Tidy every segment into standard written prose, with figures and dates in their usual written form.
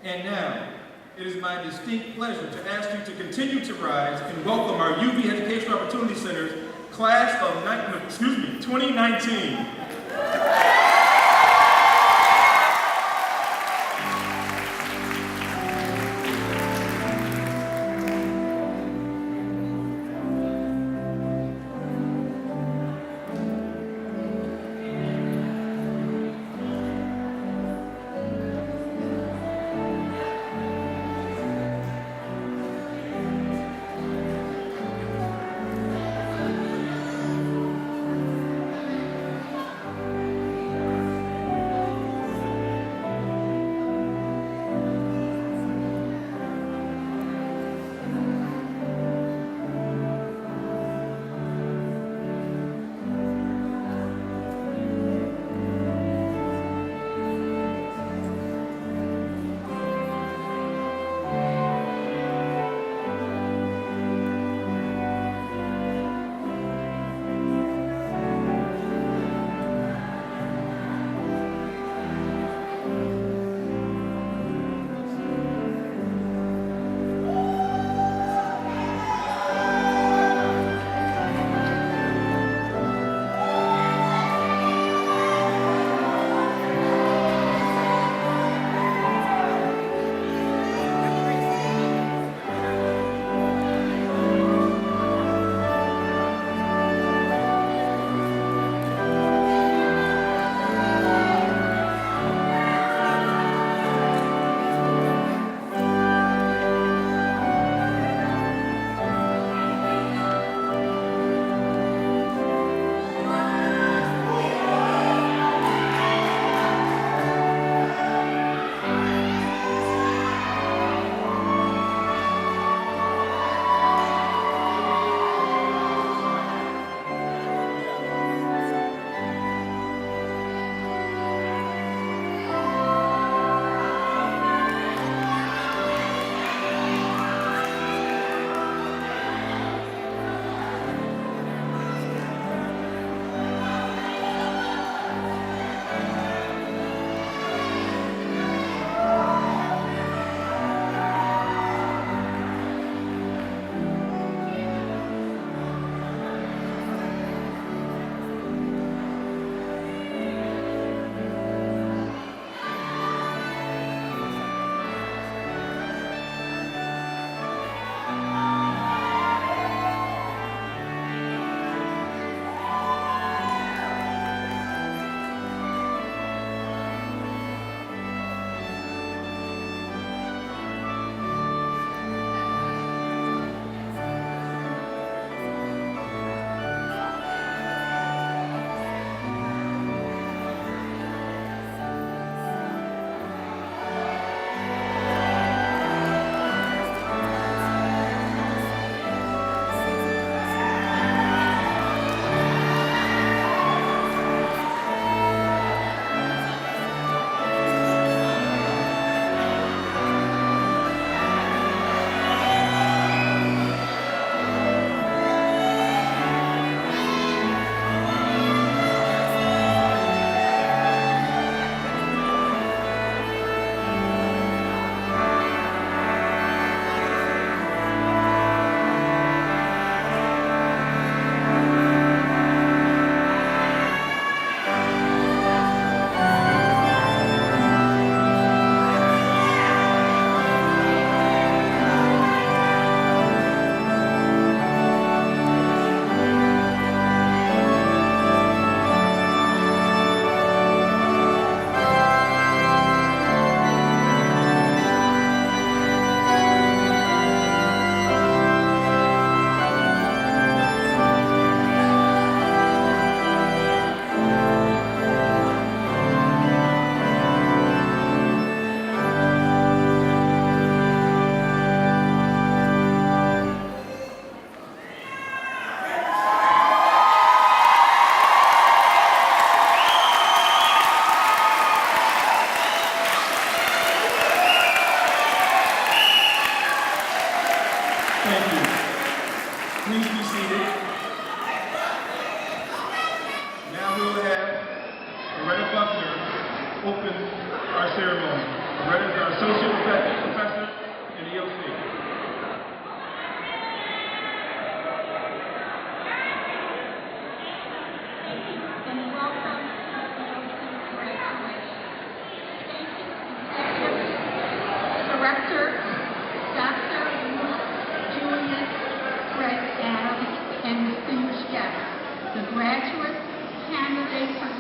And now, it is my distinct pleasure to ask you to continue to rise and welcome our UV Educational Opportunity Center's class of 2019.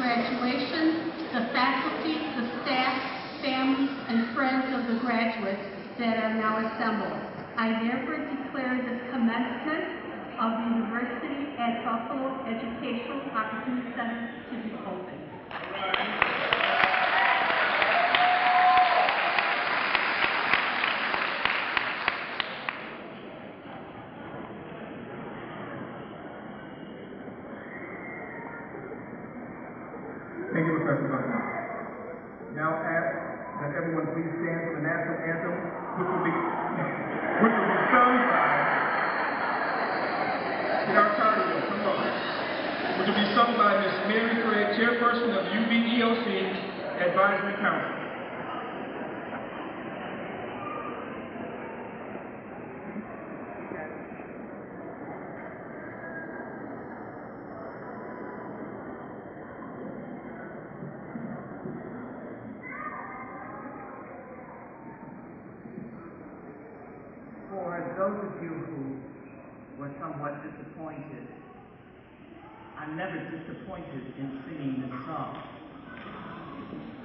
graduation, the faculty, the staff, families, and friends of the graduates that are now assembled, I therefore declare the commencement of the University at Buffalo Educational Opportunity Center to be open. Thank you, Professor Buckner. Now ask that everyone please stand for the national anthem, which will be sung by, get our cardio, come on, which will be sung by Ms. Mary Gregg, chairperson of UB-EOC Advisory Council. For those of you who were somewhat disappointed, I'm never disappointed in singing this song.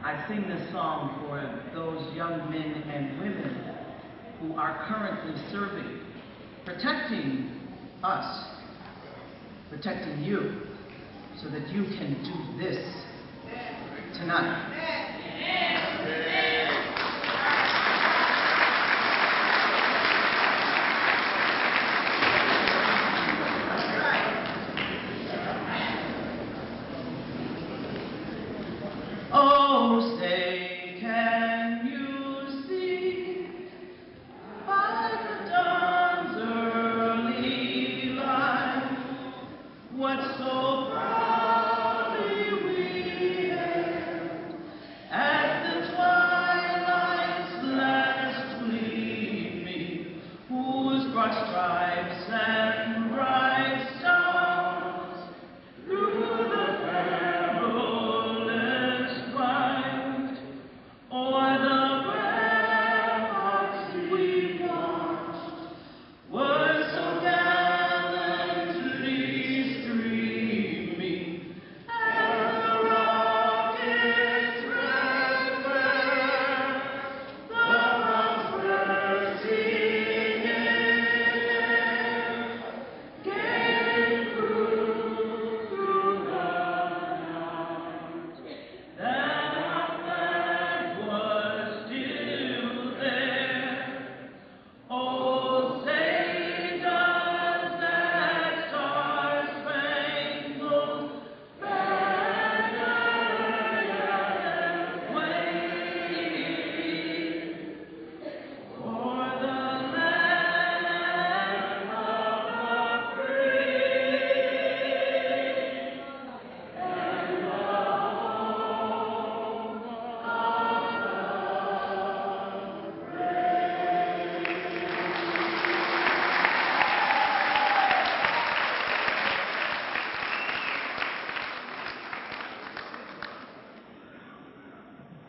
I sing this song for those young men and women who are currently serving, protecting us, protecting you, so that you can do this tonight. Oh, say, can you see by the dawn's early light what so proudly we hailed as the twilight's last gleaming, whose broad stripes and bright stars through the o'er the ramparts we watched were so gallantly streaming, and the rocket's red glare, the bombs bursting in air, gave proof through the night that our flag was still there. Oh, say does that star-spangled banner yet wave for the land of the free and the home of the brave.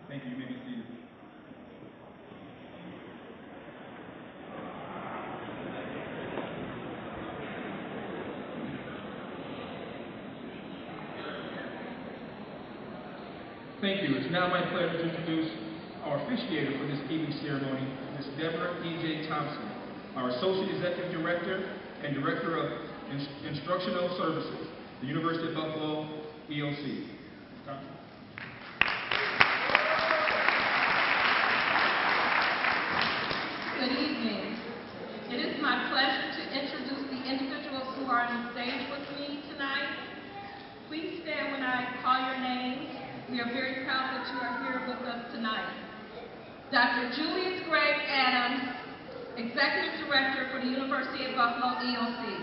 Thank you. You may be seated. Thank you. It's now my pleasure to introduce our officiator for this evening ceremony, Ms. Deborah E.J. Thompson, our Associate Executive Director and Director of Instructional Services, the University of Buffalo, EOC. Ms. Thompson. Good evening. It is my pleasure to introduce the individuals who are on stage with me tonight. Please stand when I call your names. We are very proud that you are here with us tonight. Dr. Julius Gregg Adams, Executive Director for the University of Buffalo, EOC.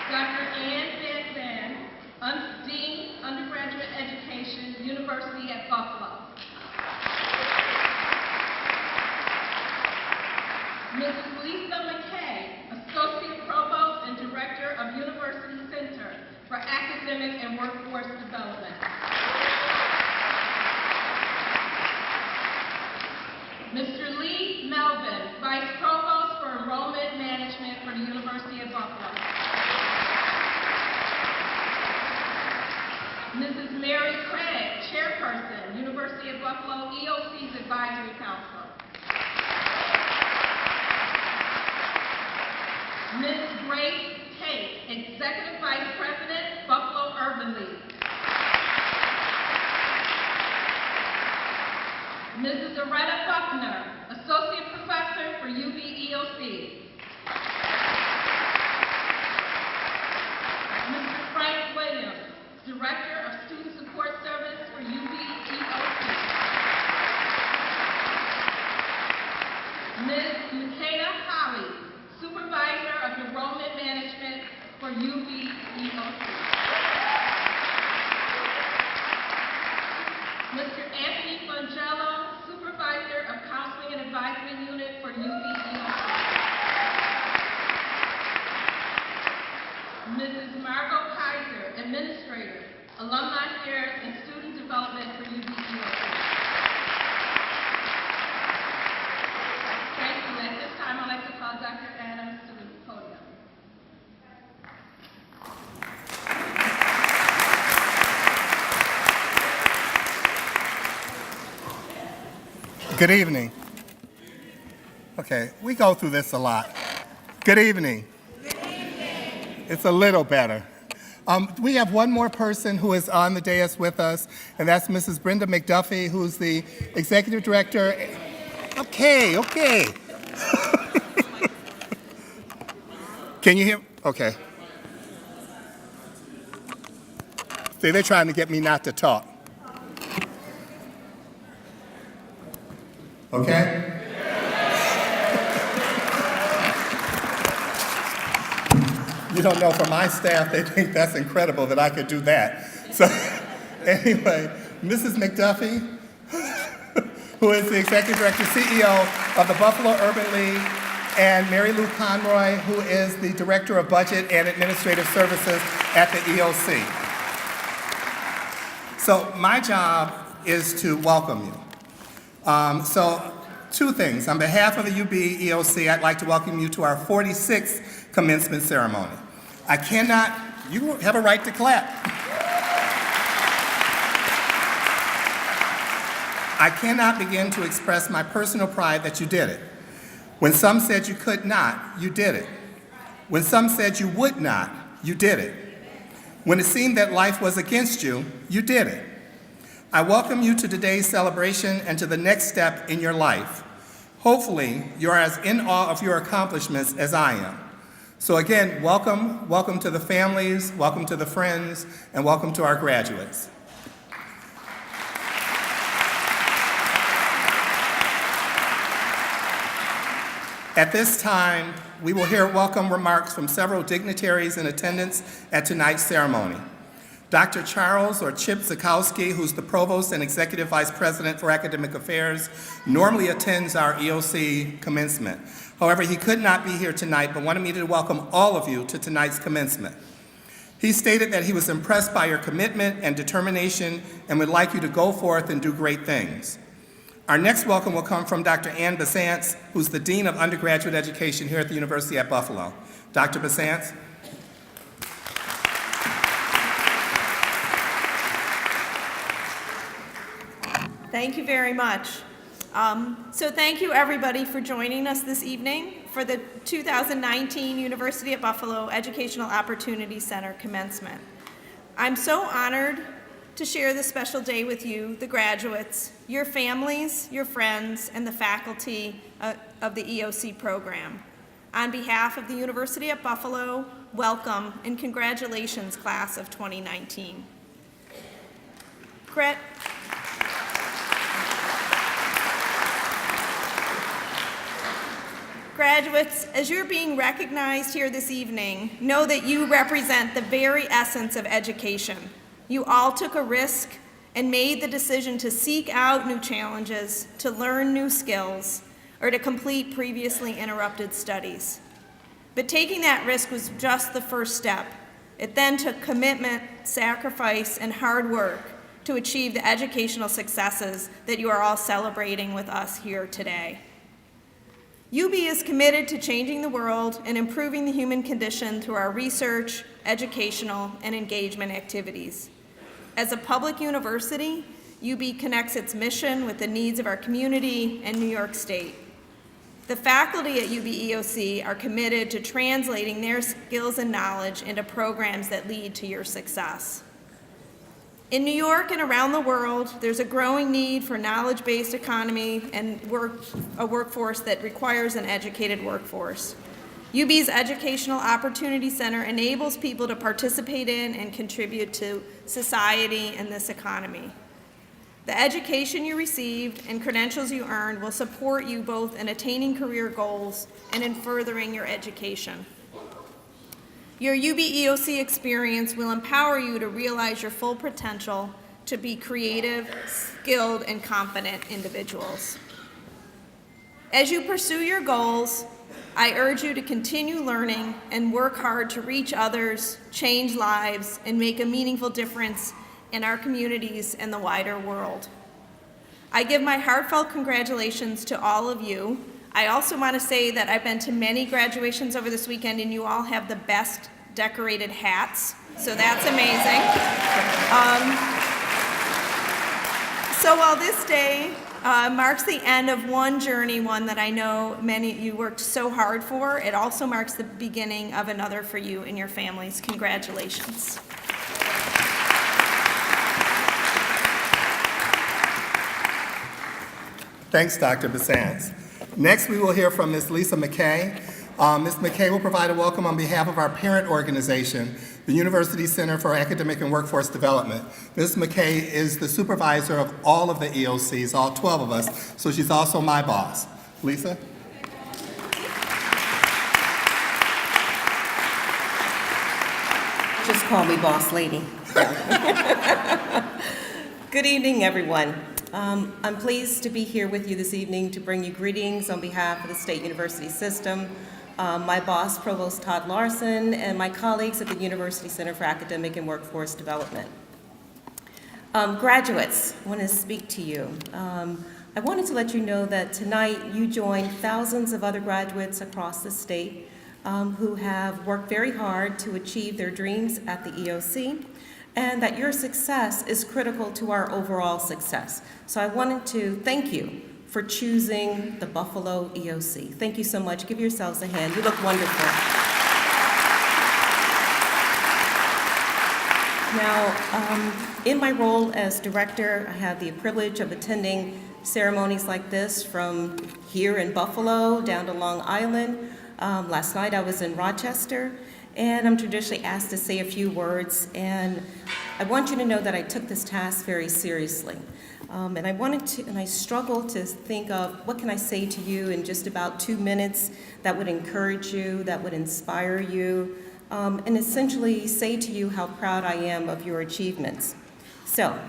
Dr. Ann Van Zandt, Dean, Undergraduate Education, University at Buffalo. Mrs. Lisa Mckay, Associate Provost and Director of University Center for Academic and Workforce Development. Mr. Lee Melvin, Vice Provost for Enrollment Management for the University of Buffalo. Mary Craig, Chairperson, University of Buffalo EOC's Advisory Council. Ms. Grace Tate, Executive Vice President, Buffalo Urban League. Mrs. Loretta Buckner, Associate Professor for UB EOC. Mr. Frank Williams, Director of Student Support Service for UB EOC. Ms. Mckay Holly, Supervisor of Enrollment Management for UB EOC. Mr. Anthony Fangello, Supervisor of Counseling and Advisement Unit for UB EOC. Mrs. Margot Kaiser, Administrator, Alumni Affairs and Student Development for UB EOC. Thank you. At this time, I'd like to call Dr. Adams to the podium. Good evening. Okay, we go through this a lot. Good evening. Good evening. It's a little better. We have one more person who is on the dais with us, and that's Mrs. Brenda McDuffie, who's the Executive Director. Okay. Can you hear? Okay. See, they're trying to get me not to talk. Okay? You don't know, for my staff, they think that's incredible that I could do that. So anyway, Mrs. McDuffie, who is the Executive Director, CEO of the Buffalo Urban League, and Mary Lou Conroy, who is the Director of Budget and Administrative Services at the EOC. So my job is to welcome you. So two things. On behalf of the UB EOC, I'd like to welcome you to our 46th commencement ceremony. You have a right to clap. I cannot begin to express my personal pride that you did it. When some said you could not, you did it. When some said you would not, you did it. When it seemed that life was against you, you did it. I welcome you to today's celebration and to the next step in your life. Hopefully, you're as in awe of your accomplishments as I am. So again, welcome to the families, welcome to the friends, and welcome to our graduates. At this time, we will hear welcome remarks from several dignitaries in attendance at tonight's ceremony. Dr. Charles or Chip Zukowski, who's the Provost and Executive Vice President for Academic Affairs, normally attends our EOC commencement. However, he could not be here tonight, but wanted me to welcome all of you to tonight's commencement. He stated that he was impressed by your commitment and determination and would like you to go forth and do great things. Our next welcome will come from Dr. Ann Besantz, who's the Dean of Undergraduate Education here at the University at Buffalo. Dr. Besantz. Thank you very much. So thank you everybody for joining us this evening for the 2019 University at Buffalo Educational Opportunity Center commencement. I'm so honored to share this special day with you, the graduates, your families, your friends, and the faculty of the EOC program. On behalf of the University at Buffalo, welcome and congratulations, class of 2019. Graduates, as you're being recognized here this evening, know that you represent the very essence of education. You all took a risk and made the decision to seek out new challenges, to learn new skills, or to complete previously interrupted studies. But taking that risk was just the first step. It then took commitment, sacrifice, and hard work to achieve the educational successes that you are all celebrating with us here today. UB is committed to changing the world and improving the human condition through our research, educational, and engagement activities. As a public university, UB connects its mission with the needs of our community and New York State. The faculty at UB EOC are committed to translating their skills and knowledge into programs that lead to your success. In New York and around the world, there's a growing need for knowledge-based economy and a workforce that requires an educated workforce. UB's Educational Opportunity Center enables people to participate in and contribute to society and this economy. The education you received and credentials you earned will support you both in attaining career goals and in furthering your education. Your UB EOC experience will empower you to realize your full potential to be creative, skilled, and confident individuals. As you pursue your goals, I urge you to continue learning and work hard to reach others, change lives, and make a meaningful difference in our communities and the wider world. I give my heartfelt congratulations to all of you. I also want to say that I've been to many graduations over this weekend, and you all have the best decorated hats, so that's amazing. So while this day marks the end of one journey, one that I know many of you worked so hard for, it also marks the beginning of another for you and your families. Congratulations. Thanks, Dr. Besantz. Next, we will hear from Ms. Lisa Mckay. Ms. Mckay will provide a welcome on behalf of our parent organization, the University Center for Academic and Workforce Development. Ms. Mckay is the supervisor of all of the EOCs, all 12 of us, so she's also my boss. Lisa? Just call me boss lady. Good evening, everyone. I'm pleased to be here with you this evening to bring you greetings on behalf of the State University System, my boss, Provost Todd Larson, and my colleagues at the University Center for Academic and Workforce Development. Graduates, I want to speak to you. I wanted to let you know that tonight you join thousands of other graduates across the state who have worked very hard to achieve their dreams at the EOC, and that your success is critical to our overall success. So I wanted to thank you for choosing the Buffalo EOC. Thank you so much. Give yourselves a hand. You look wonderful. Now, in my role as director, I have the privilege of attending ceremonies like this from here in Buffalo down to Long Island. Last night I was in Rochester, and I'm traditionally asked to say a few words, and I want you to know that I took this task very seriously. And I struggled to think of what can I say to you in just about 2 minutes that would encourage you, that would inspire you, and essentially say to you how proud I am of your achievements. So,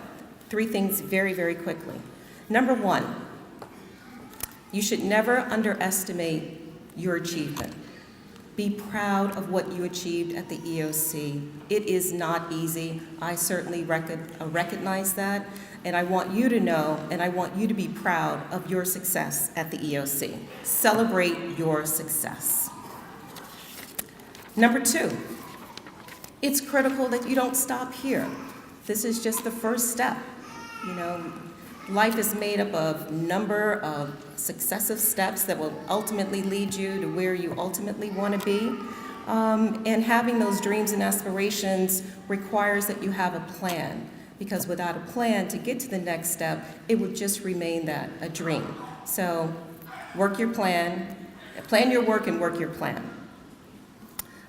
3 things very, very quickly. Number 1, you should never underestimate your achievement. Be proud of what you achieved at the EOC. It is not easy. I certainly recognize that, and I want you to know, and I want you to be proud of your success at the EOC. Celebrate your success. Number 2, it's critical that you don't stop here. This is just the first step. You know, life is made up of a number of successive steps that will ultimately lead you to where you ultimately want to be. And having those dreams and aspirations requires that you have a plan, because without a plan to get to the next step, it would just remain that, a dream. So work your plan your work and work your plan.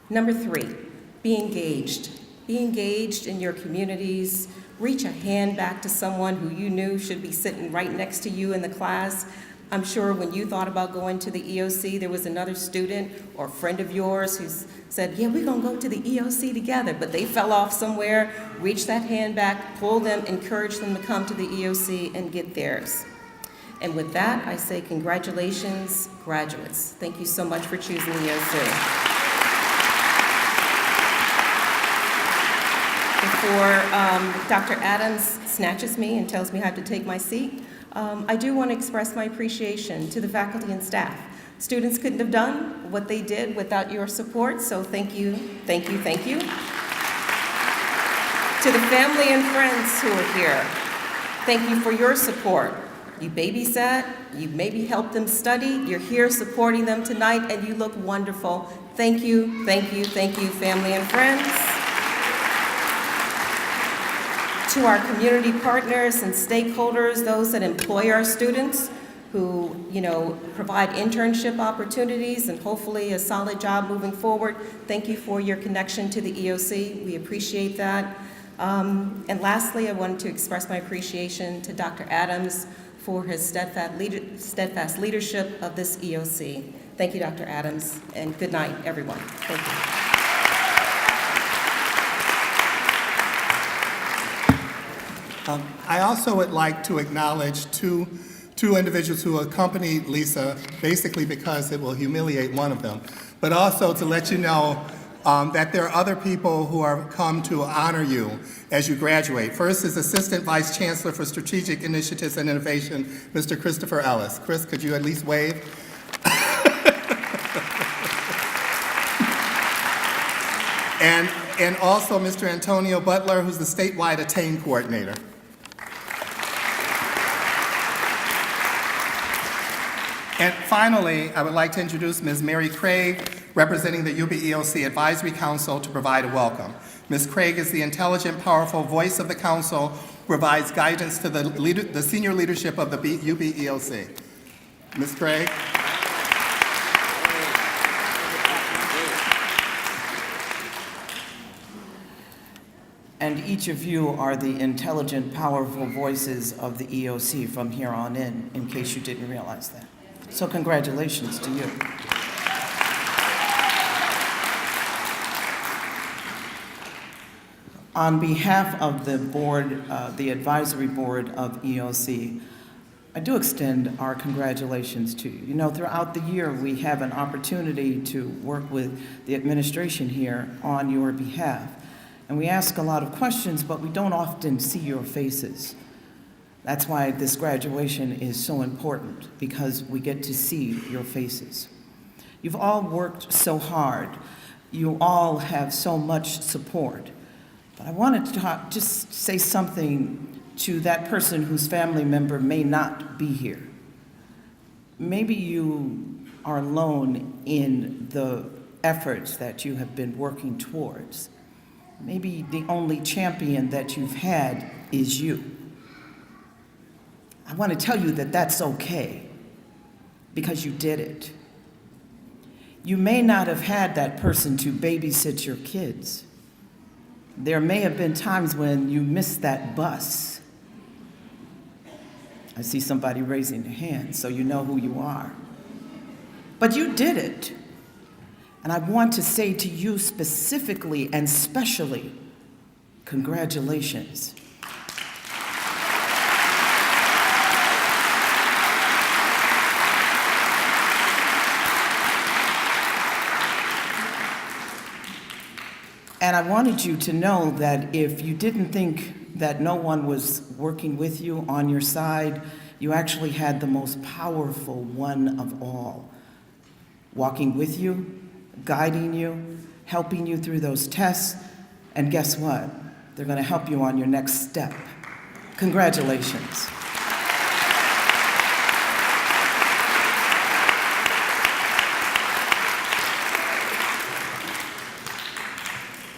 Number 3, be engaged. Be engaged in your communities. Reach a hand back to someone who you knew should be sitting right next to you in the class. I'm sure when you thought about going to the EOC, there was another student or friend of yours who said, yeah, we're gonna go to the EOC together, but they fell off somewhere. Reach that hand back, pull them, encourage them to come to the EOC and get theirs. And with that, I say congratulations, graduates. Thank you so much for choosing the EOC. Before Dr. Adams snatches me and tells me I have to take my seat, I do want to express my appreciation to the faculty and staff. Students couldn't have done what they did without your support, so thank you, thank you, thank you. To the family and friends who are here, thank you for your support. You babysat, you maybe helped them study, you're here supporting them tonight, and you look wonderful. Thank you, thank you, thank you, family and friends. To our community partners and stakeholders, those that employ our students, who, provide internship opportunities and hopefully a solid job moving forward. Thank you for your connection to the EOC. We appreciate that. And lastly, I wanted to express my appreciation to Dr. Adams for his steadfast leadership of this EOC. Thank you, Dr. Adams, and good night, everyone. Thank you. I also would like to acknowledge two individuals who accompanied Lisa, basically because it will humiliate one of them, but also to let you know that there are other people who are come to honor you as you graduate. First is Assistant Vice Chancellor for Strategic Initiatives and Innovation, Mr. Christopher Ellis. Chris, could you at least wave? And also Mr. Antonio Butler, who's the statewide Attain Coordinator. And finally, I would like to introduce Ms. Mary Craig, representing the UB EOC Advisory Council, to provide a welcome. Ms. Craig is the intelligent, powerful voice of the council, who provides guidance to the senior leadership of the UB EOC. Ms. Craig. And each of you are the intelligent, powerful voices of the EOC from here on in case you didn't realize that. So congratulations to you. On behalf of the board, the advisory board of EOC, I do extend our congratulations to you. Throughout the year, we have an opportunity to work with the administration here on your behalf. And we ask a lot of questions, but we don't often see your faces. That's why this graduation is so important, because we get to see your faces. You've all worked so hard. You all have so much support. But I wanted to just say something to that person whose family member may not be here. Maybe you are alone in the efforts that you have been working towards. Maybe the only champion that you've had is you. I want to tell you that that's okay, because you did it. You may not have had that person to babysit your kids. There may have been times when you missed that bus. I see somebody raising their hand, so you know who you are. But you did it. And I want to say to you specifically and specially, congratulations. And I wanted you to know that if you didn't think that no one was working with you on your side, you actually had the most powerful one of all, walking with you, guiding you, helping you through those tests, and guess what? They're going to help you on your next step. Congratulations.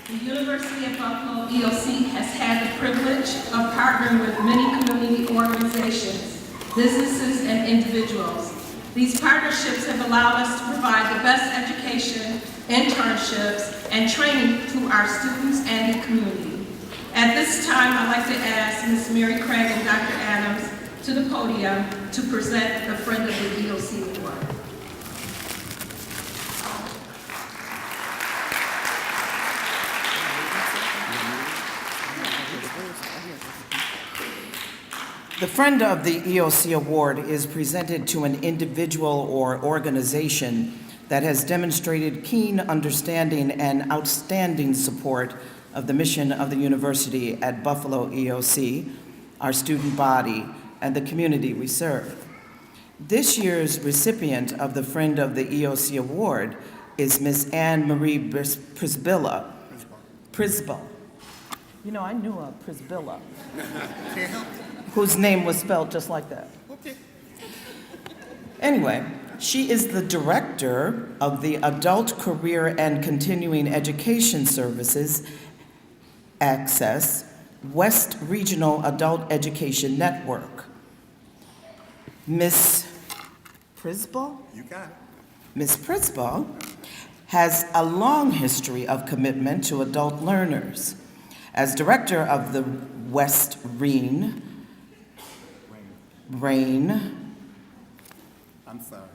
The University of Buffalo EOC has had the privilege of partnering with many community organizations, businesses, and individuals. These partnerships have allowed us to provide the best education, internships, and training to our students and the community. At this time, I'd like to ask Ms. Mary Craig and Dr. Adams to the podium to present the Friend of the EOC Award. The Friend of the EOC Award is presented to an individual or organization that has demonstrated keen understanding and outstanding support of the mission of the university at Buffalo EOC, our student body, and the community we serve. This year's recipient of the Friend of the EOC Award is Ms. Anne Marie Prisbilla. You know, I knew a Priscilla whose name was spelled just like that. Okay. Anyway, she is the director of the Adult Career and Continuing Education Services, Access, West Regional Adult Education Network. Ms. Prisball? You got it. Ms. Prisball has a long history of commitment to adult learners. As director of the West Rain, I'm sorry.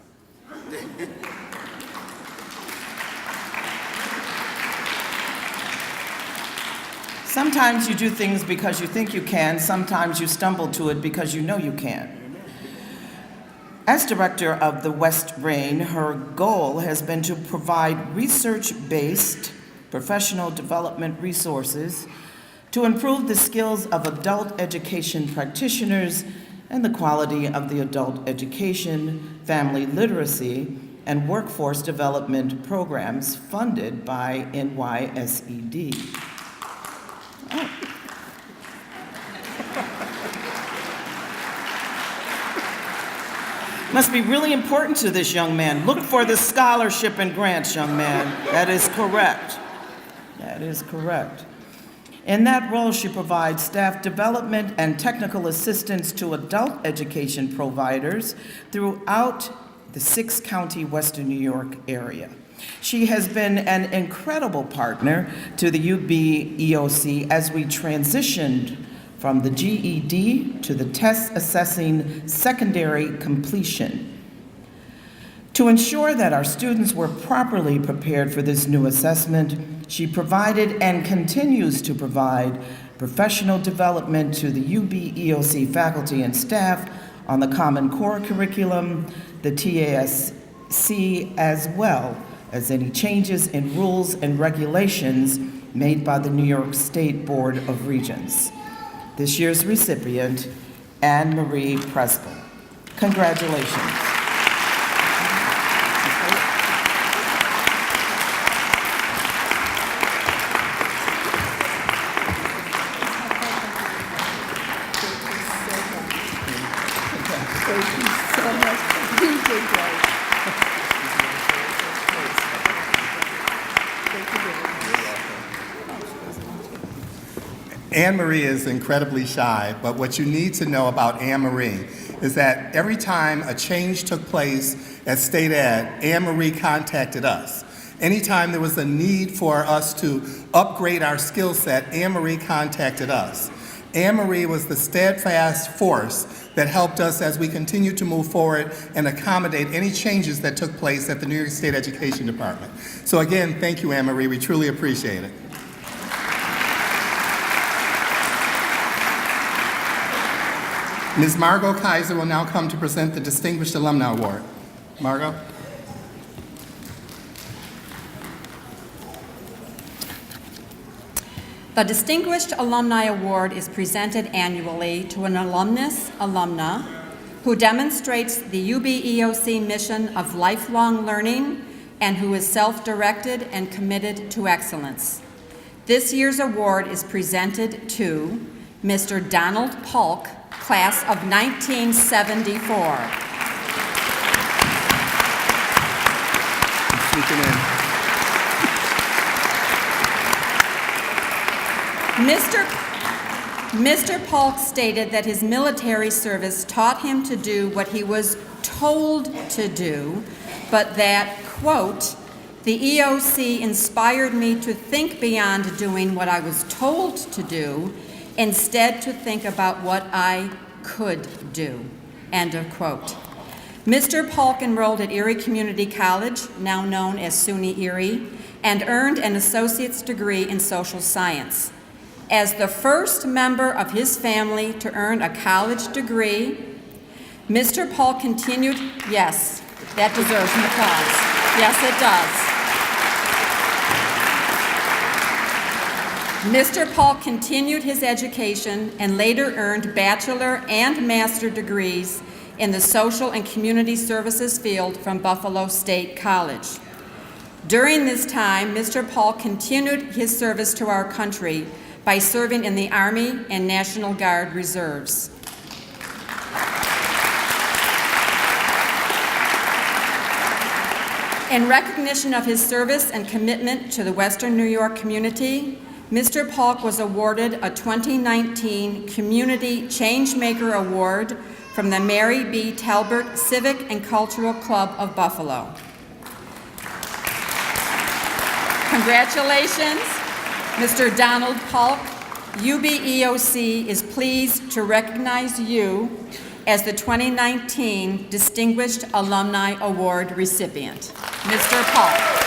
Sometimes you do things because you think you can, sometimes you stumble to it because you know you can. As director of the West Rain, her goal has been to provide research-based professional development resources to improve the skills of adult education practitioners and the quality of the adult education, family literacy, and workforce development programs funded by NYSED. Oh. Must be really important to this young man. Look for the scholarship and grants, young man. That is correct. That is correct. In that role, she provides staff development and technical assistance to adult education providers throughout the 6-county Western New York area. She has been an incredible partner to the UB EOC as we transitioned from the GED to the test assessing secondary completion. To ensure that our students were properly prepared for this new assessment, she provided and continues to provide professional development to the UB EOC faculty and staff on the Common Core curriculum, the TASC, as well as any changes in rules and regulations made by the New York State Board of Regents. This year's recipient, Anne Marie Presple. Congratulations. Anne-Marie is incredibly shy, but what you need to know about Anne-Marie is that every time a change took place at State Ed, Anne-Marie contacted us. Anytime there was a need for us to upgrade our skill set, Anne-Marie contacted us. Anne-Marie was the steadfast force that helped us as we continued to move forward and accommodate any changes that took place at the New York State Education Department. So again, thank you, Anne-Marie. We truly appreciate it. Ms. Margot Kaiser will now come to present the Distinguished Alumni Award. Margot? The Distinguished Alumni Award is presented annually to an alumna, who demonstrates the UB EOC mission of lifelong learning and who is self-directed and committed to excellence. This year's award is presented to Mr. Donald Polk, class of 1974. Mr. Polk stated that his military service taught him to do what he was told to do, but that, quote, the EOC inspired me to think beyond doing what I was told to do, instead to think about what I could do, end of quote. Mr. Polk enrolled at Erie Community College, now known as SUNY Erie, and earned an associate's degree in social science. As the first member of his family to earn a college degree, Mr. Polk continued, yes, that deserves an applause. Yes, it does. Mr. Polk continued his education and later earned bachelor and master degrees in the social and community services field from Buffalo State College. During this time, Mr. Polk continued his service to our country by serving in the Army and National Guard Reserves. In recognition of his service and commitment to the Western New York community, Mr. Polk was awarded a 2019 Community Changemaker Award from the Mary B. Talbert Civic and Cultural Club of Buffalo. Congratulations, Mr. Donald Polk. UBEOC is pleased to recognize you as the 2019 Distinguished Alumni Award recipient. Mr. Polk.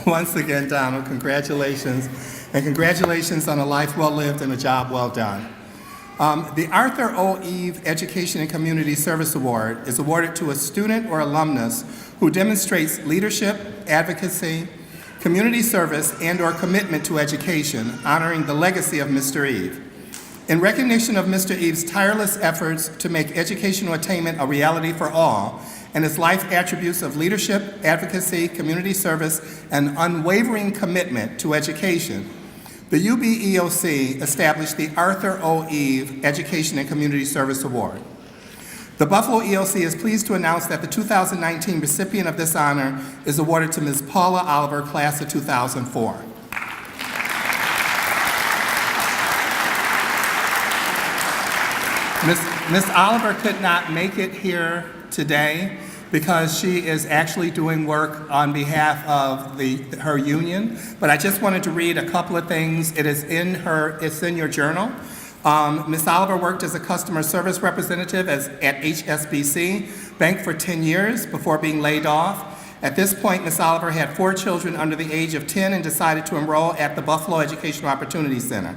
Once again, Donald, congratulations, and congratulations on a life well lived and a job well done. The Arthur O. Eve Education and Community Service Award is awarded to a student or alumnus who demonstrates leadership, advocacy, community service, and/or commitment to education, honoring the legacy of Mr. Eve. In recognition of Mr. Eve's tireless efforts to make educational attainment a reality for all, and his life attributes of leadership, advocacy, community service, and unwavering commitment to education, the UBEOC established the Arthur O. Eve Education and Community Service Award. The Buffalo EOC is pleased to announce that the 2019 recipient of this honor is awarded to Ms. Paula Oliver, class of 2004. Ms. Oliver could not make it here today because she is actually doing work on behalf of her union. But I just wanted to read a couple of things. It's in your journal. Ms. Oliver worked as a customer service representative at HSBC Bank for 10 years before being laid off. At this point, Ms. Oliver had 4 children under the age of 10 and decided to enroll at the Buffalo Educational Opportunity Center,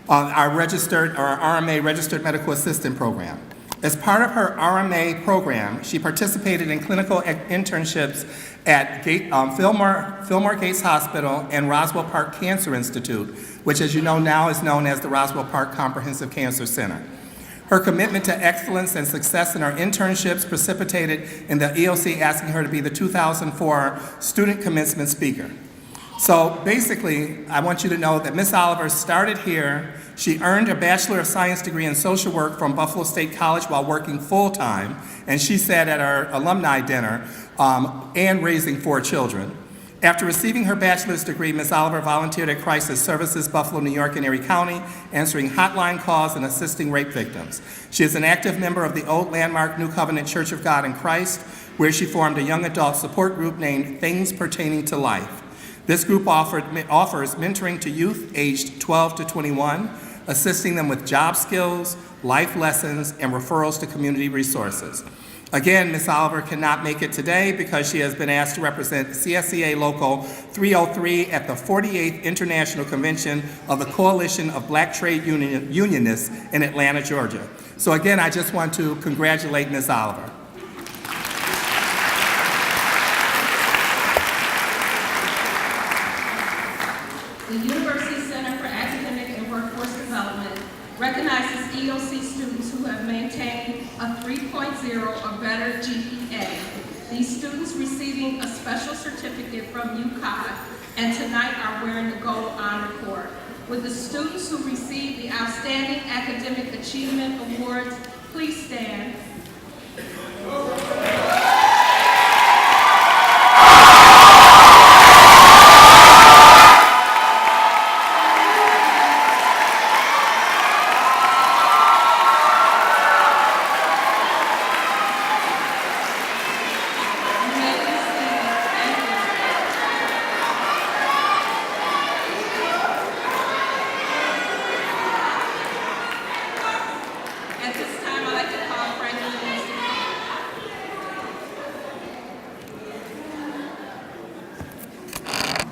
our RMA Registered Medical Assistant Program. As part of her RMA program, she participated in clinical internships at Fillmore Gates Hospital and Roswell Park Cancer Institute, which, as you know, now is known as the Roswell Park Comprehensive Cancer Center. Her commitment to excellence and success in her internships precipitated in the EOC asking her to be the 2004 Student Commencement Speaker. So basically, I want you to know that Ms. Oliver started here. She earned a Bachelor of Science degree in social work from Buffalo State College while working full-time, and she sat at our alumni dinner and raising 4 children. After receiving her bachelor's degree, Ms. Oliver volunteered at Crisis Services, Buffalo, New York, and Erie County, answering hotline calls and assisting rape victims. She is an active member of the old landmark New Covenant Church of God in Christ, where she formed a young adult support group named Things Pertaining to Life. This group offers mentoring to youth aged 12 to 21, assisting them with job skills, life lessons, and referrals to community resources. Again, Ms. Oliver cannot make it today because she has been asked to represent CSEA Local 303 at the 48th International Convention of the Coalition of Black Trade Unionists in Atlanta, Georgia. So again, I just want to congratulate Ms. Oliver. The University Center for Academic and Workforce Development recognizes EOC students who have maintained a 3.0 or better GPA. These students receiving a special certificate from Mckay and tonight are wearing the Gold Honor Cord. With the students who received the Outstanding Academic Achievement Awards, please stand.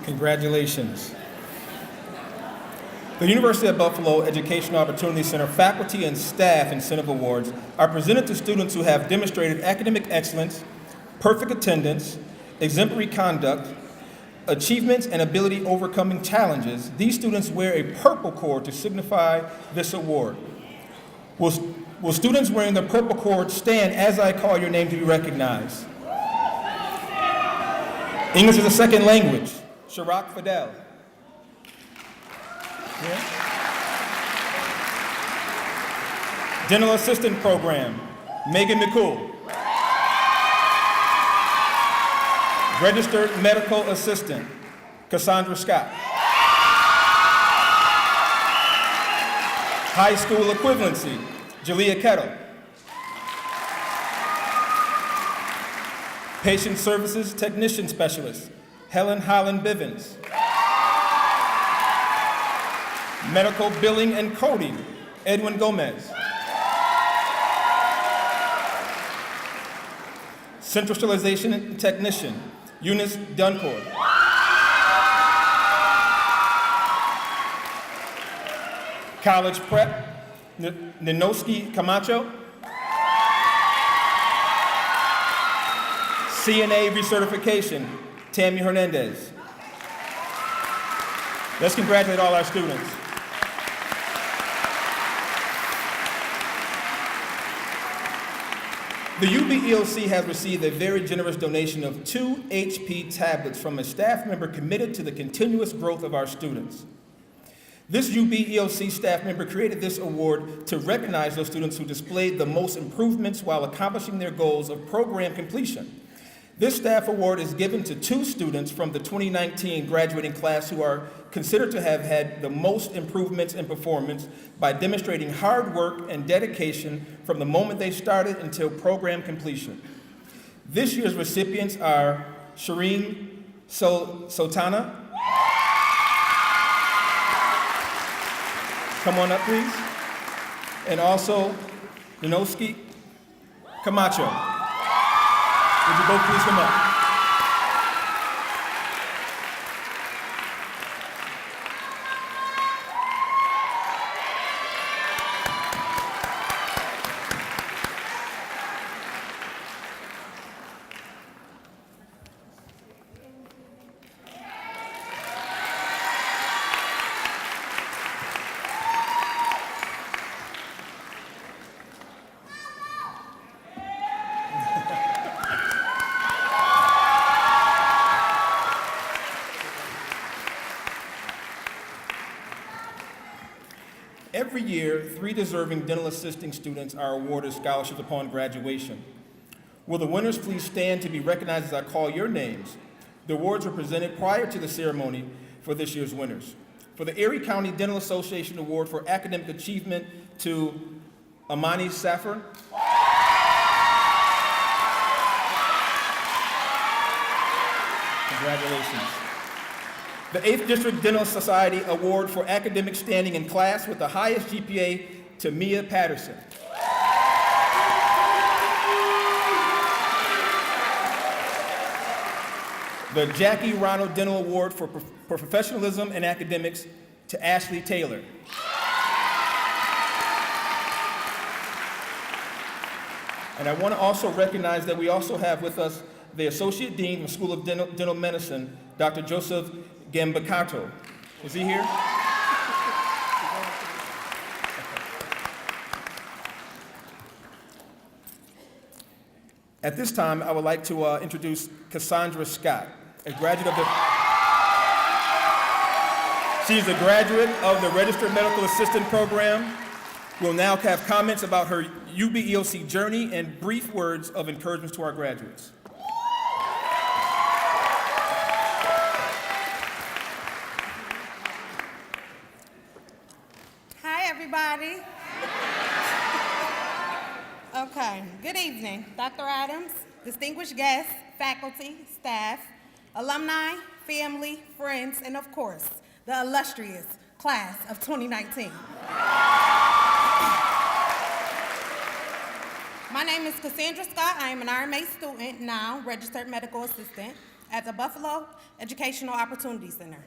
Congratulations. The University of Buffalo Educational Opportunity Center Faculty and Staff Incentive Awards are presented to students who have demonstrated academic excellence, perfect attendance, exemplary conduct, achievements, and ability overcoming challenges. These students wear a purple cord to signify this award. Will Will students wearing the purple cord stand as I call your name to be recognized? English as a second language, Sharak Fidel. Yeah. Dental Assistant Program, Megan McCool. Registered Medical Assistant, Cassandra Scott. High School Equivalency, Jalea Kettle. Patient Services Technician Specialist, Helen Holland Bivens. Medical Billing and Coding, Edwin Gomez. Central Sterilization Technician, Eunice Duncourt. College Prep, Ninoski Camacho. CNA Recertification, Tammy Hernandez. Let's congratulate all our students. The UB-EOC has received a very generous donation of 2 HP tablets from a staff member committed to the continuous growth of our students. This UB-EOC staff member created this award to recognize those students who displayed the most improvements while accomplishing their goals of program completion. This staff award is given to 2 students from the 2019 graduating class who are considered to have had the most improvements in performance by demonstrating hard work and dedication from the moment they started until program completion. This year's recipients are Shireen Sotana. Come on up, please. And also Ninoski Camacho. Would you both please come up? Every year, 3 deserving dental assisting students are awarded scholarships upon graduation. Will the winners please stand to be recognized as I call your names? The awards were presented prior to the ceremony for this year's winners. For the Erie County Dental Association Award for Academic Achievement to Amani Safar. Congratulations. The 8th District Dental Society Award for Academic Standing in Class with the highest GPA to Mia Patterson. The Jackie Ronald Dental Award for Professionalism and Academics to Ashley Taylor. And I want to also recognize that we also have with us the Associate Dean from School of Dental Medicine, Dr. Joseph Gambakato. Is he here? At this time, I would like to introduce Cassandra Scott, a graduate of the... She's a graduate of the Registered Medical Assistant Program. We'll now have comments about her UB-EOC journey and brief words of encouragement to our graduates. Hi, everybody. Okay, good evening, Dr. Adams, distinguished guests, faculty, staff, alumni, family, friends, and of course, the illustrious class of 2019. My name is Cassandra Scott. I am an RMA student now, registered medical assistant at the Buffalo Educational Opportunity Center.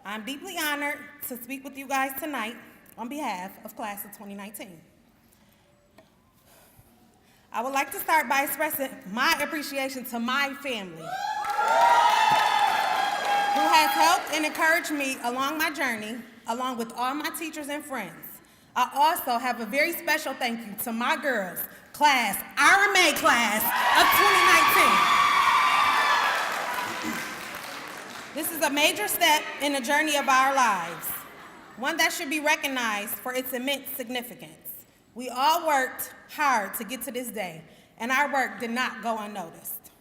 I'm deeply honored to speak with you guys tonight on behalf of class of 2019. I would like to start by expressing my appreciation to my family, who has helped and encouraged me along my journey, along with all my teachers and friends. I also have a very special thank you to my girls, class, RMA class of 2019. This is a major step in the journey of our lives, one that should be recognized for its immense significance. We all worked hard to get to this day, and our work did not go unnoticed.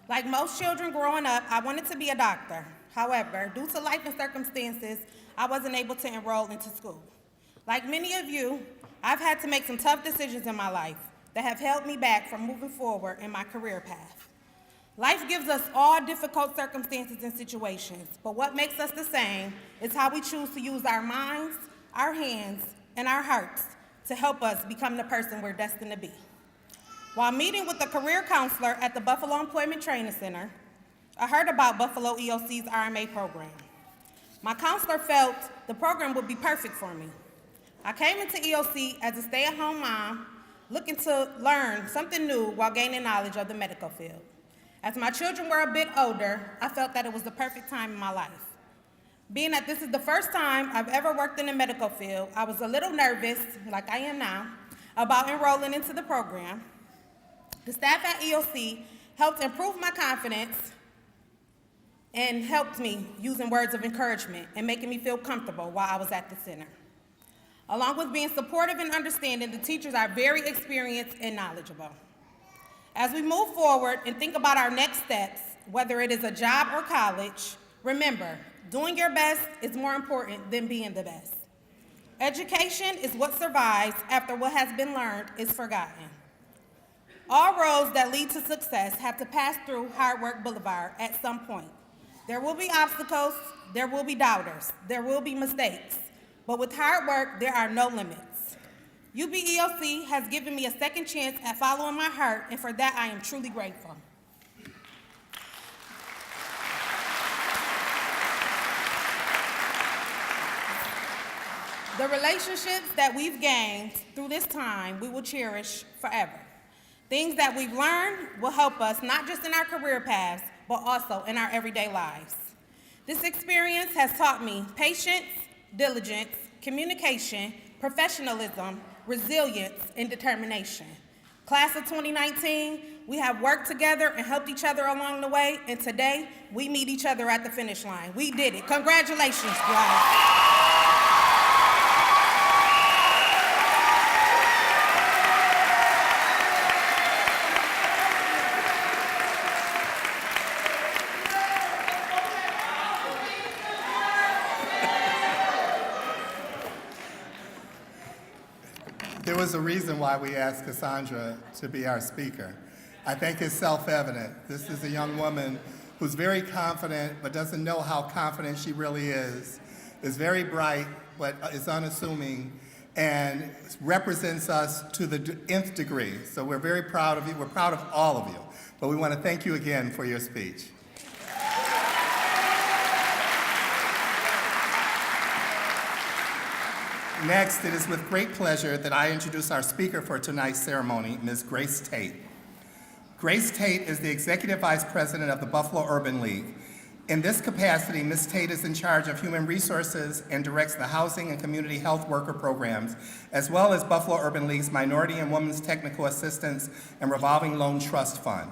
Like most children growing up, I wanted to be a doctor. However, due to life and circumstances, I wasn't able to enroll into school. Like many of you, I've had to make some tough decisions in my life that have held me back from moving forward in my career path. Life gives us all difficult circumstances and situations, but what makes us the same is how we choose to use our minds, our hands, and our hearts to help us become the person we're destined to be. While meeting with the career counselor at the Buffalo Employment Training Center, I heard about Buffalo EOC's RMA program. My counselor felt the program would be perfect for me. I came into EOC as a stay-at-home mom, looking to learn something new while gaining knowledge of the medical field. As my children were a bit older, I felt that it was the perfect time in my life. Being that this is the first time I've ever worked in the medical field, I was a little nervous, like I am now, about enrolling into the program. The staff at EOC helped improve my confidence and helped me using words of encouragement and making me feel comfortable while I was at the center. Along with being supportive and understanding, the teachers are very experienced and knowledgeable. As we move forward and think about our next steps, whether it is a job or college, remember, doing your best is more important than being the best. Education is what survives after what has been learned is forgotten. All roads that lead to success have to pass through Hard Work Boulevard at some point. There will be obstacles, there will be doubters, there will be mistakes. But with hard work, there are no limits. UBEOC has given me a second chance at following my heart, and for that I am truly grateful. The relationships that we've gained through this time, we will cherish forever. Things that we've learned will help us not just in our career paths, but also in our everyday lives. This experience has taught me patience, diligence, communication, professionalism, resilience, and determination. Class of 2019, we have worked together and helped each other along the way, and today, we meet each other at the finish line. We did it. Congratulations, guys. There was a reason why we asked Cassandra to be our speaker. I think it's self-evident. This is a young woman who's very confident but doesn't know how confident she really is very bright but is unassuming, and represents us to the nth degree. So we're very proud of you. We're proud of all of you. But we want to thank you again for your speech. Next, it is with great pleasure that I introduce our speaker for tonight's ceremony, Ms. Grace Tate. Grace Tate is the Executive Vice President of the Buffalo Urban League. In this capacity, Ms. Tate is in charge of human resources and directs the housing and community health worker programs, as well as Buffalo Urban League's Minority and Women's Technical Assistance and Revolving Loan Trust Fund.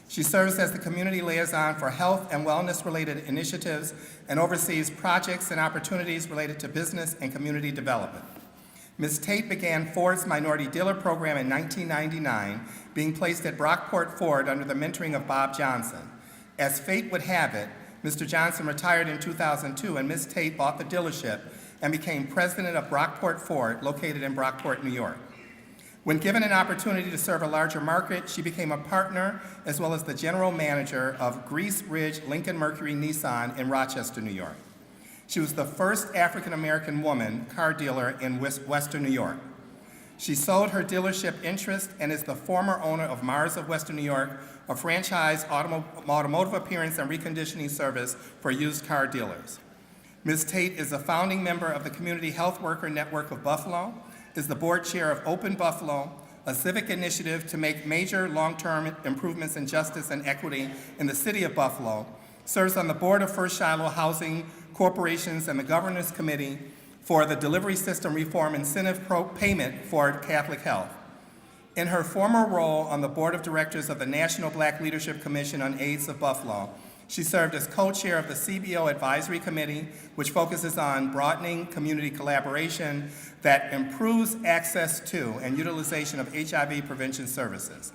She serves as the community liaison for health and wellness-related initiatives and oversees projects and opportunities related to business and community development. Ms. Tate began Ford's Minority Dealer Program in 1999, being placed at Brockport Ford under the mentoring of Bob Johnson. As fate would have it, Mr. Johnson retired in 2002, and Ms. Tate bought the dealership and became president of Brockport Ford, located in Brockport, New York. When given an opportunity to serve a larger market, she became a partner as well as the general manager of Grease Ridge Lincoln Mercury Nissan in Rochester, New York. She was the first African-American woman car dealer in Western New York. She sold her dealership interest and is the former owner of Mars of Western New York, a franchise automotive appearance and reconditioning service for used car dealers. Ms. Tate is a founding member of the Community Health Worker Network of Buffalo, is the board chair of Open Buffalo, a civic initiative to make major long-term improvements in justice and equity in the city of Buffalo, serves on the board of First Shiloh Housing Corporations and the Governance Committee, for the Delivery System Reform Incentive Payment for Catholic Health. In her former role on the Board of Directors of the National Black Leadership Commission on AIDS of Buffalo, she served as co-chair of the CBO Advisory Committee, which focuses on broadening community collaboration that improves access to and utilization of HIV prevention services.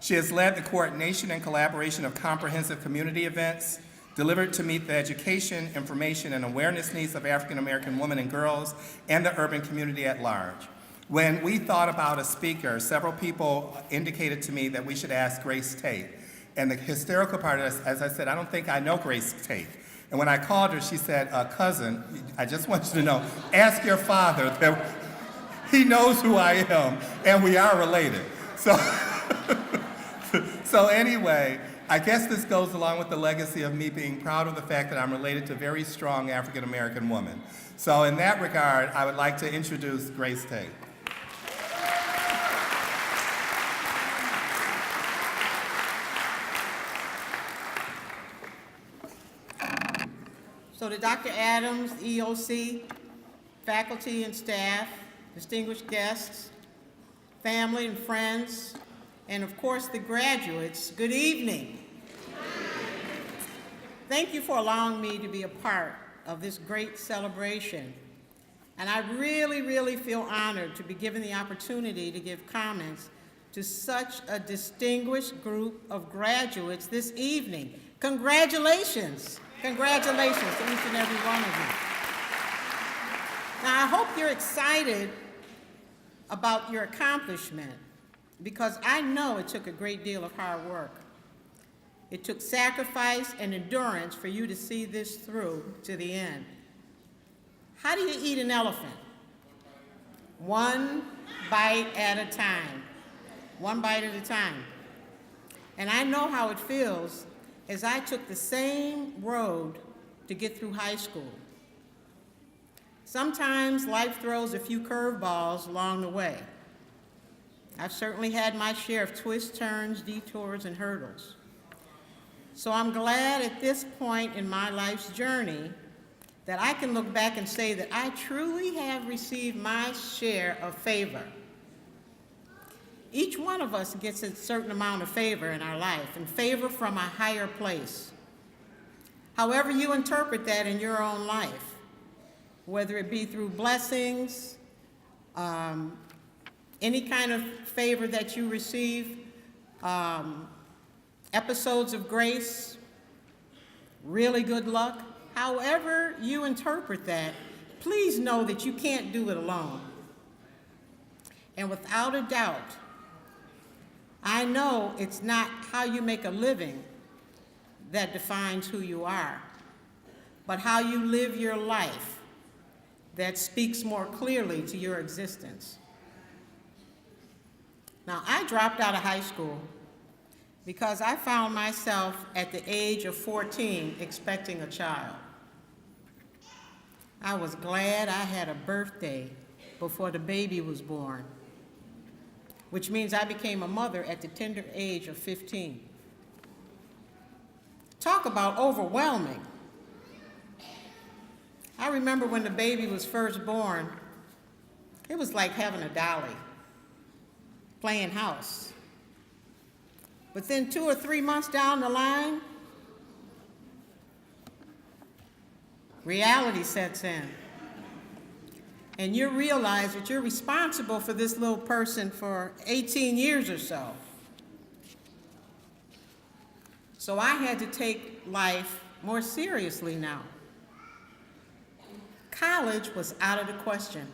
She has led the coordination and collaboration of comprehensive community events delivered to meet the education, information, and awareness needs of African American women and girls and the urban community at large. When we thought about a speaker, several people indicated to me that we should ask Grace Tate. And the hysterical part is, as I said, I don't think I know Grace Tate. And when I called her, she said, cousin, I just want you to know, ask your father that he knows who I am, and we are related. So anyway, I guess this goes along with the legacy of me being proud of the fact that I'm related to very strong African American women. So in that regard, I would like to introduce Grace Tate. So to Dr. Adams, EOC, faculty and staff, distinguished guests, family and friends, and of course the graduates, good evening. Thank you for allowing me to be a part of this great celebration. And I really, really feel honored to be given the opportunity to give comments to such a distinguished group of graduates this evening. Congratulations. Congratulations to each and every one of you. Now, I hope you're excited about your accomplishment because I know it took a great deal of hard work. It took sacrifice and endurance for you to see this through to the end. How do you eat an elephant? One bite at a time. One bite at a time. And I know how it feels as I took the same road to get through high school. Sometimes life throws a few curveballs along the way. I've certainly had my share of twists, turns, detours, and hurdles. So I'm glad at this point in my life's journey that I can look back and say that I truly have received my share of favor. Each one of us gets a certain amount of favor in our life, and favor from a higher place. However you interpret that in your own life, whether it be through blessings, any kind of favor that you receive, episodes of grace, really good luck, however you interpret that, please know that you can't do it alone. And without a doubt, I know it's not how you make a living that defines who you are, but how you live your life that speaks more clearly to your existence. Now, I dropped out of high school because I found myself at the age of 14 expecting a child. I was glad I had a birthday before the baby was born, which means I became a mother at the tender age of 15. Talk about overwhelming. I remember when the baby was first born, it was like having a dolly, playing house. But then 2 or 3 months down the line, reality sets in. And you realize that you're responsible for this little person for 18 years or so. So I had to take life more seriously now. College was out of the question.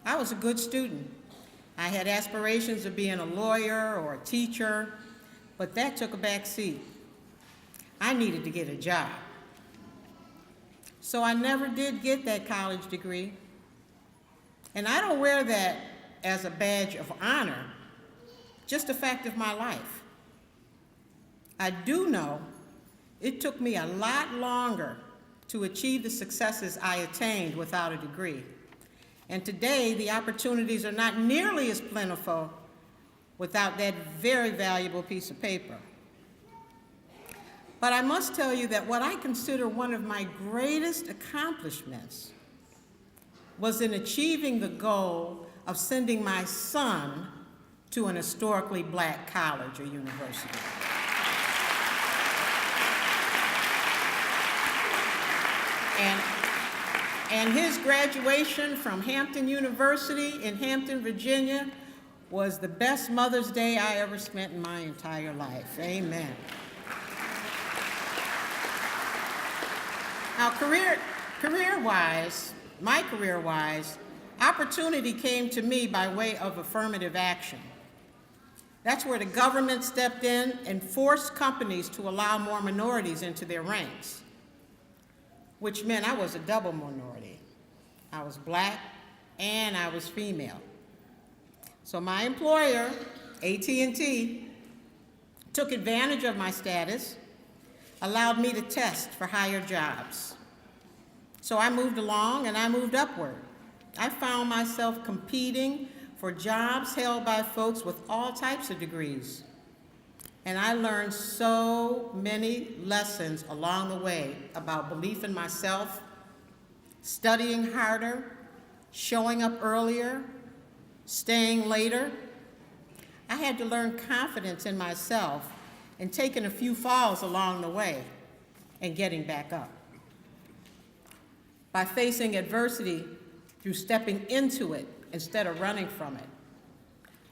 I was a good student. I had aspirations of being a lawyer or a teacher, but that took a back seat. I needed to get a job. So I never did get that college degree. And I don't wear that as a badge of honor, just a fact of my life. I do know it took me a lot longer to achieve the successes I attained without a degree. And today, the opportunities are not nearly as plentiful without that very valuable piece of paper. But I must tell you that what I consider one of my greatest accomplishments was in achieving the goal of sending my son to an historically black college or university. And his graduation from Hampton University in Hampton, Virginia, was the best Mother's Day I ever spent in my entire life. Amen. Now, career-wise, my career-wise, opportunity came to me by way of affirmative action. That's where the government stepped in and forced companies to allow more minorities into their ranks, which meant I was a double minority. I was black and I was female. So my employer, AT&T, took advantage of my status, allowed me to test for higher jobs. So I moved along and I moved upward. I found myself competing for jobs held by folks with all types of degrees. And I learned so many lessons along the way about belief in myself, studying harder, showing up earlier, staying later. I had to learn confidence in myself and taking a few falls along the way and getting back up. By facing adversity through stepping into it instead of running from it.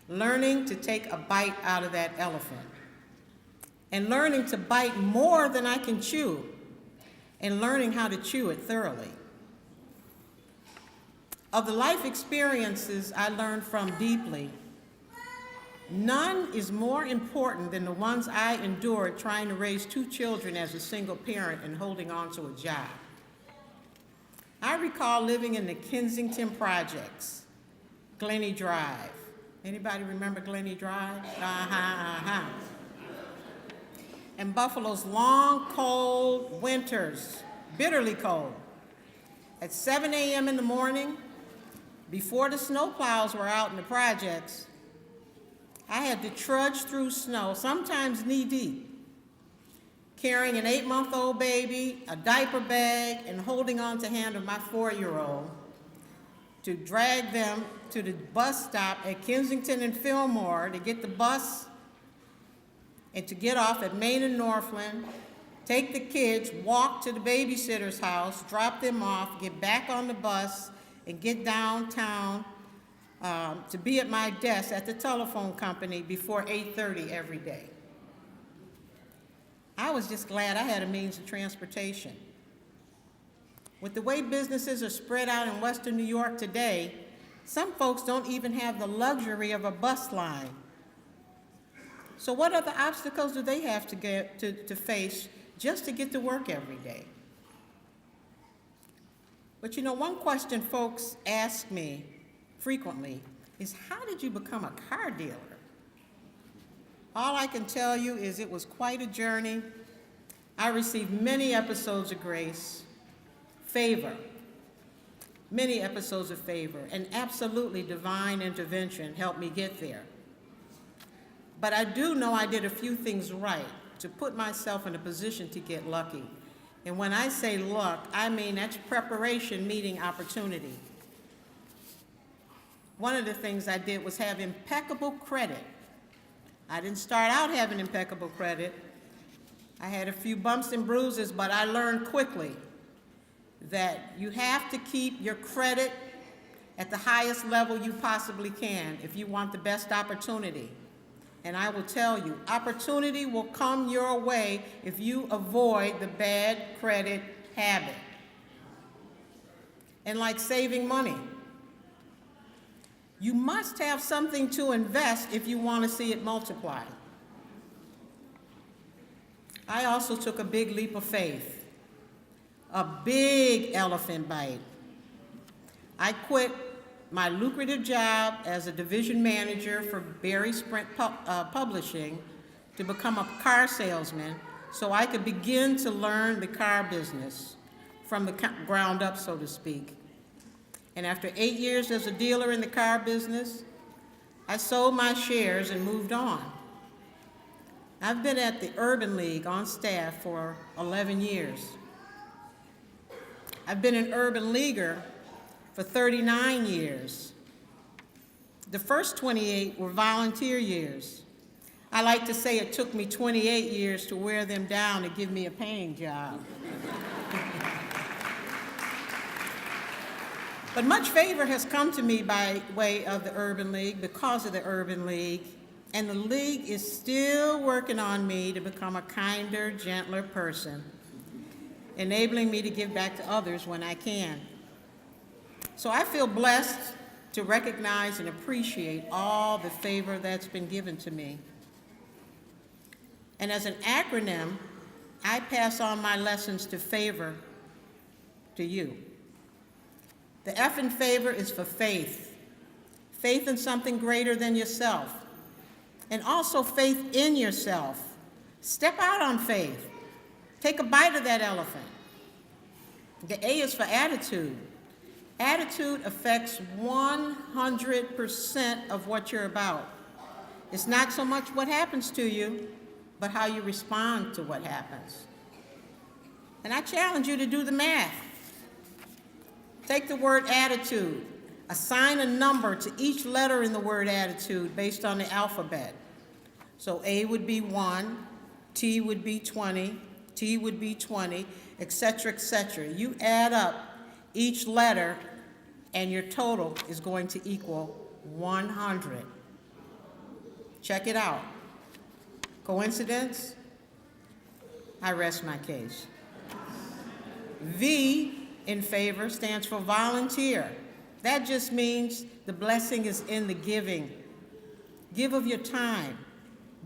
Learning to take a bite out of that elephant. And learning to bite more than I can chew. And learning how to chew it thoroughly. Of the life experiences I learned from deeply, none is more important than the ones I endured trying to raise 2 children as a single parent and holding on to a job. I recall living in the Kensington projects, Glenny Drive. Anybody remember Glenny Drive? And Buffalo's long, cold winters, bitterly cold. At 7 a.m. in the morning, before the snowplows were out in the projects, I had to trudge through snow, sometimes knee-deep, carrying an 8-month-old baby, a diaper bag, and holding on to the hand of my 4-year-old to drag them to the bus stop at Kensington and Fillmore to get the bus and to get off at Main and Northland, take the kids, walk to the babysitter's house, drop them off, get back on the bus, and get downtown to be at my desk at the telephone company before 8:30 every day. I was just glad I had a means of transportation. With the way businesses are spread out in Western New York today, some folks don't even have the luxury of a bus line. So what other obstacles do they have to face just to get to work every day? But you know, one question folks ask me frequently is, how did you become a car dealer? All I can tell you is it was quite a journey. I received many episodes of grace, favor, many episodes of favor, and absolutely divine intervention helped me get there. But I do know I did a few things right to put myself in a position to get lucky. And when I say luck, I mean that's preparation meeting opportunity. One of the things I did was have impeccable credit. I didn't start out having impeccable credit. I had a few bumps and bruises, but I learned quickly that you have to keep your credit at the highest level you possibly can if you want the best opportunity. And I will tell you, opportunity will come your way if you avoid the bad credit habit. And like saving money, you must have something to invest if you want to see it multiply. I also took a big leap of faith, a big elephant bite. I quit my lucrative job as a division manager for Berry Sprint Publishing to become a car salesman so I could begin to learn the car business from the ground up, so to speak. And after 8 years as a dealer in the car business, I sold my shares and moved on. I've been at the Urban League on staff for 11 years. I've been an urban leaguer for 39 years. The first 28 were volunteer years. I like to say it took me 28 years to wear them down to give me a paying job. But much favor has come to me by way of the Urban League, because of the Urban League, and the League is still working on me to become a kinder, gentler person, enabling me to give back to others when I can. So I feel blessed to recognize and appreciate all the favor that's been given to me. And as an acronym, I pass on my lessons to favor to you. The F in favor is for faith. Faith in something greater than yourself. And also faith in yourself. Step out on faith. Take a bite of that elephant. The A is for attitude. Attitude affects 100% of what you're about. It's not so much what happens to you, but how you respond to what happens. And I challenge you to do the math. Take the word attitude, assign a number to each letter in the word attitude based on the alphabet. So A would be 1, T would be 20, T would be 20, etc., etc. You add up each letter and your total is going to equal 100. Check it out. Coincidence? I rest my case. V in favor stands for volunteer. That just means the blessing is in the giving. Give of your time.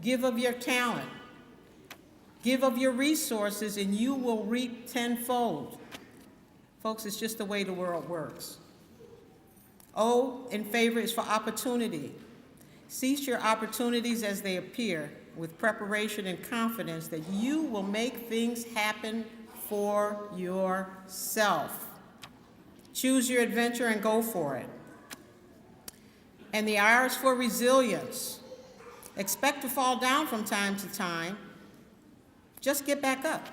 Give of your talent. Give of your resources and you will reap tenfold. Folks, it's just the way the world works. O in favor is for opportunity. Seize your opportunities as they appear with preparation and confidence that you will make things happen for yourself. Choose your adventure and go for it. And the R is for resilience. Expect to fall down from time to time. Just get back up.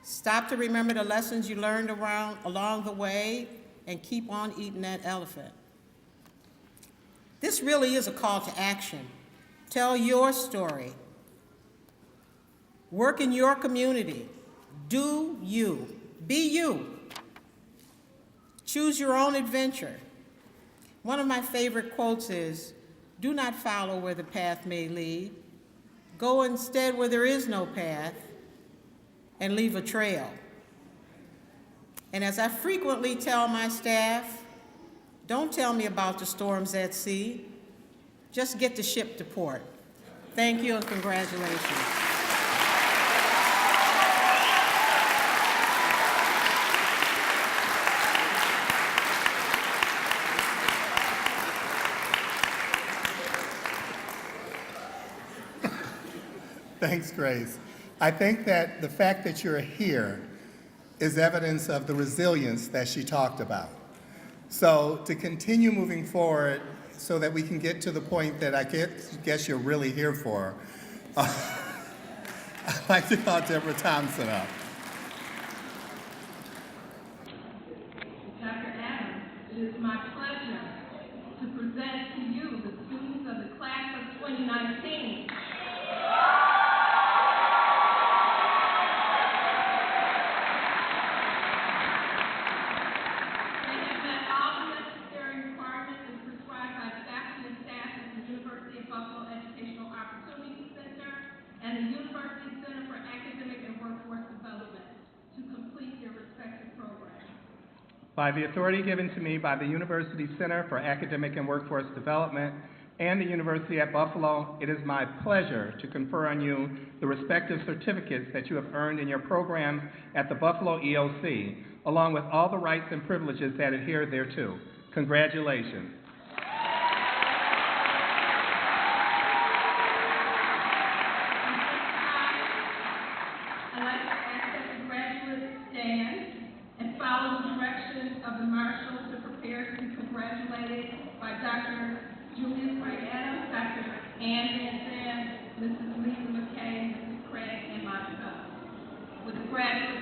Stop to remember the lessons you learned along the way and keep on eating that elephant. This really is a call to action. Tell your story. Work in your community. Do you. Be you. Choose your own adventure. One of my favorite quotes is, "Do not follow where the path may lead. Go instead where there is no path and leave a trail." And as I frequently tell my staff, don't tell me about the storms at sea. Just get the ship to port. Thank you and congratulations. Thanks, Grace. I think that the fact that you're here is evidence of the resilience that she talked about. So to continue moving forward so that we can get to the point that I guess you're really here for, I'd like to call Deborah Thompson up. Dr. Adams, it is my pleasure to present to you the students of the class of 2019. And the University Center for Academic and Workforce Development to complete their respective programs. By the authority given to me by the University Center for Academic and Workforce Development and the University at Buffalo, it is my pleasure to confer on you the respective certificates that you have earned in your programs at the Buffalo EOC, along with all the rights and privileges that adhere thereto. Congratulations. By Dr. Julius Gregg, Dr. Ann Van Zandt, Mrs. Lisa Mckay, Mrs. Craig, and myself. With the graduate